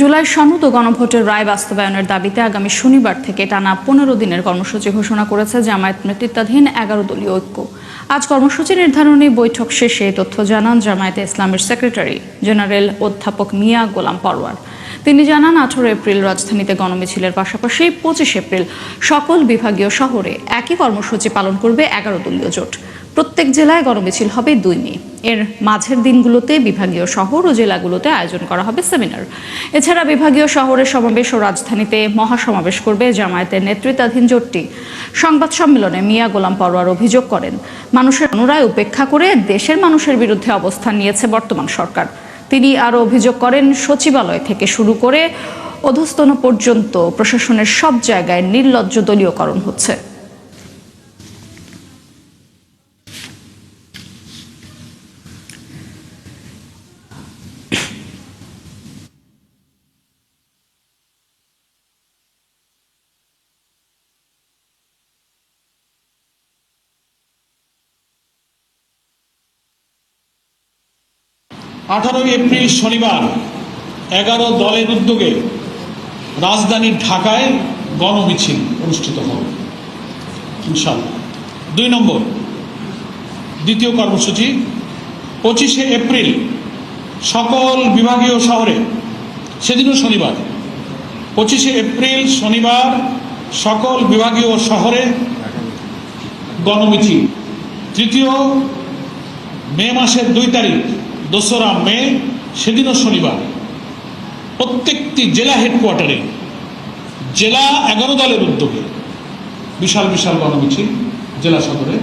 জুলাই সনদ ও গণভোটের রায় বাস্তবায়নের দাবিতে আগামী শনিবার থেকে টানা 15 দিনের কর্মসূচি ঘোষণা করেছে জামায়াত নেতৃত্বাধীন 11 দলীয় ঐক্য। আজ কর্মসূচি নির্ধারণী বৈঠক শেষে তথ্য জানান জামায়াতে ইসলামের সেক্রেটারি জেনারেল অধ্যাপক মিয়া গোলাম পরোয়ার। তিনি জানান 18 এপ্রিল রাজধানীতে গণমিছিলের পাশাপাশি 25 এপ্রিল সকল বিভাগীয় শহরে একই কর্মসূচি পালন করবে 11 দলীয় জোট। প্রত্যেক জেলায় গণমিছিল হবে 2 মে। এর মাঝের দিনগুলোতে বিভাগীয় শহর ও জেলাগুলোতে আয়োজন করা হবে সেমিনার। এছাড়া বিভাগীয় শহরের সমাবেশ ও রাজধানীতে মহাসমাবেশ করবে জামায়াতের নেতৃত্বাধীন জোটটি। সংবাদ সম্মেলনে মিয়া গোলাম পরোয়ার অভিযোগ করেন, মানুষের অনুরায় উপেক্ষা করে দেশের মানুষের বিরুদ্ধে অবস্থান নিয়েছে বর্তমান সরকার। তিনি আরও অভিযোগ করেন, সচিবালয় থেকে শুরু করে অধস্তন পর্যন্ত প্রশাসনের সব জায়গায় নির্লজ্জ দলীয়করণ হচ্ছে। এপ্রিল শনিবার 11 দলের উদ্যোগে রাজধানী ঢাকায় গণমিছিল অনুষ্ঠিত হবে ইনশাআল্লাহ। 2 নম্বর দ্বিতীয় কর্মসূচি 25 এপ্রিল সকল বিভাগীয় শহরে, সেদিনও শনিবার, 25 এপ্রিল শনিবার সকল বিভাগীয় শহরে গণমিছিল। তৃতীয় মে মাসের 2 তারিখ 2রা মে, সেদিনও শনিবার, প্রত্যেকটি জেলা হেডকোয়ার্টারে জেলা 11 দলের উদ্যোগে বিশাল বিশাল গণমিছিল জেলা সদরে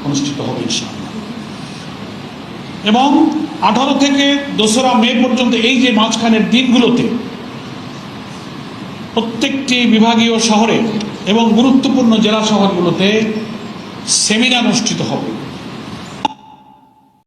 অনুষ্ঠিত হবে ইনশাআল্লাহ। এবং 18 থেকে 2রা মে পর্যন্ত এই যে মাঝখানের দিনগুলোতে প্রত্যেকটি বিভাগীয় শহরে এবং গুরুত্বপূর্ণ জেলা শহরগুলোতে সেমিনার অনুষ্ঠিত হবে।